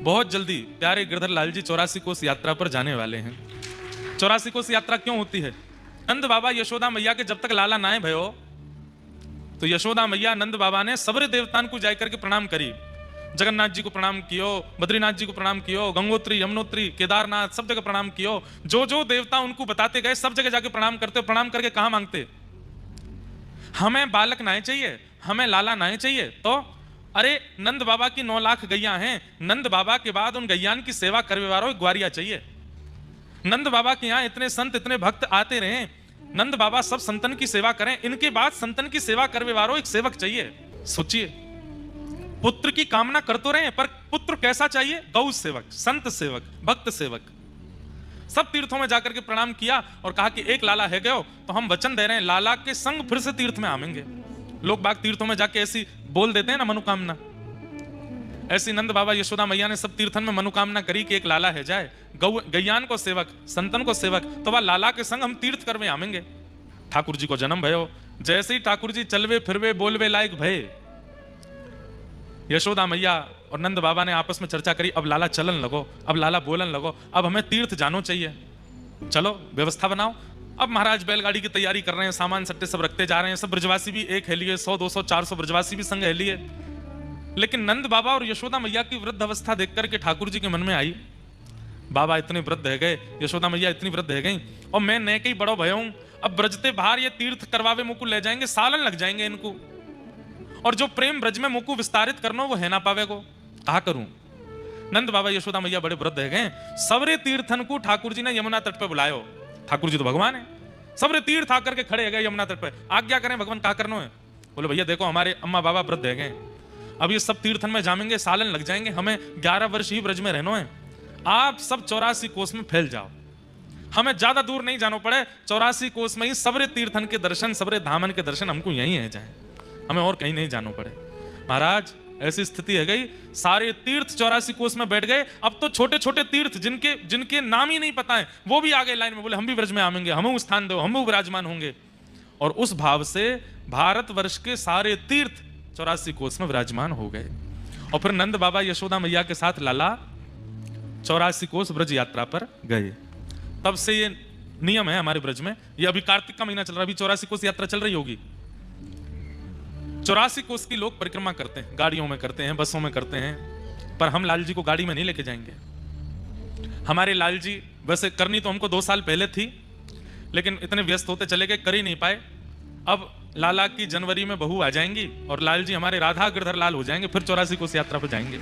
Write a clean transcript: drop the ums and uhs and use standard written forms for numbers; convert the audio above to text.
बहुत जल्दी प्यारे गिरधर लाल जी 84 कोस यात्रा पर जाने वाले हैं। 84 कोस यात्रा क्यों होती है? नंद बाबा यशोदा मैया के जब तक लाला नाए भयो तो यशोदा मैया नंद बाबा ने सबरे देवतान को जाकर के प्रणाम करी। जगन्नाथ जी को प्रणाम कियो, बद्रीनाथ जी को प्रणाम कियो, गंगोत्री, यमुनोत्री, केदारनाथ, सब जगह प्रणाम कियो। जो जो देवता उनको बताते गए सब जगह जाके प्रणाम करते। प्रणाम करके कहां मांगते? हमें बालक नाए चाहिए, हमें लाला नाए चाहिए। तो अरे नंद बाबा की 9 लाख गैया हैं, नंद बाबा के बाद उन गैयान की सेवा करने वालों एक ग्वारिया चाहिए। नंद बाबा के यहाँ इतने संत इतने भक्त आते रहे, नंद बाबा सब संतन की सेवा करें, इनके बाद संतन की सेवा करने वालों एक सेवक चाहिए। सोचिए, पुत्र की कामना कर तो रहे पर पुत्र कैसा चाहिए? गौ सेवक, संत सेवक, भक्त सेवक। सब तीर्थों में जाकर के प्रणाम किया और कहा कि एक लाला है गयो तो हम वचन दे रहे हैं लाला के संग फिर से तीर्थ में आवेंगे। लोग बाग तीर्थों में जाके ऐसी बोल देते हैं ना मनोकामना, ऐसी नंद बाबा यशोदा मैया ने सब तीर्थन में मनोकामना करी कि एक लाला है जाए, गैयान को सेवक, संतन को सेवक, तो वह लाला के संग हम तीर्थ करवे आवेंगे। ठाकुर जी को जन्म भयो। जैसे ही ठाकुर जी चलवे फिरवे बोलवे लायक भय, यशोदा मैया और नंद बाबा ने आपस में चर्चा करी, अब लाला चलन लगो, अब लाला बोलन लगो, अब हमें तीर्थ जानो चाहिए, चलो व्यवस्था बनाओ। अब महाराज बैलगाड़ी की तैयारी कर रहे हैं, सामान सट्टे सब रखते जा रहे हैं। सब ब्रजवासी भी एक है लिए, 100 200 400 ब्रजवासी भी संग है लिए। लेकिन नंद बाबा और यशोदा मैया की वृद्ध अवस्था देख करके ठाकुर जी के मन में आई, बाबा इतने वृद्ध है गए, यशोदा मैया इतनी वृद्ध है गई और मैं नए के ही बड़ो भयो हूं। अब ब्रजते बाहर ये तीर्थ करवावे मुकु ले जाएंगे, सालन लग जाएंगे इनको, और जो प्रेम ब्रज में मुकु विस्तारित करना वो है ना पावे को, कहा करूं। नंद बाबा यशोदा मैया बड़े वृद्ध है गए। सबरे तीर्थन को ठाकुर जी ने यमुना तट पे बुलायो। ठाकुर जी तो भगवान है, सबरे तीर्थ आकर के खड़े है गए यमुना तट पे। आज्ञा करें भगवान, कहा करना है? बोले भैया देखो हमारे अम्मा बाबा वृद्ध है गए, अब ये सब तीर्थन में जामेंगे, सालन लग जाएंगे, हमें 11 वर्ष ही ब्रज में रहना है। आप सब 84 कोस में फैल जाओ, हमें ज्यादा दूर नहीं जाना पड़े, 84 कोस में ही सबरे तीर्थन के दर्शन, सबरे धामन के दर्शन हमको यहीं है जाए, हमें और कहीं नहीं जाना पड़े। महाराज ऐसी स्थिति है गई, सारे तीर्थ 84 कोस में बैठ गए। अब तो छोटे छोटे तीर्थ जिनके नाम ही नहीं पता है वो भी आ गए लाइन में, बोले हम भी ब्रज में आवेंगे, हमें स्थान दो, हम भी विराजमान होंगे। और उस भाव से भारतवर्ष के सारे तीर्थ 84 कोस में विराजमान हो गए। और फिर नंद बाबा यशोदा मैया के साथ लाला 84 कोस ब्रज यात्रा पर गए। तब से ये नियम है हमारे ब्रज में, ये अभी कार्तिक का महीना चल रहा है, अभी 84 कोस यात्रा चल रही होगी। 84 कोस की लोग परिक्रमा करते हैं, गाड़ियों में करते हैं, बसों में करते हैं, पर हम लाल जी को गाड़ी में नहीं लेके जाएंगे। हमारे लाल जी वैसे करनी तो हमको 2 साल पहले थी, लेकिन इतने व्यस्त होते चले गए, कर ही नहीं पाए। अब लाला की जनवरी में बहू आ जाएंगी और लाल जी हमारे राधा गिरधर लाल हो जाएंगे, फिर 84 कोस यात्रा पर जाएंगे।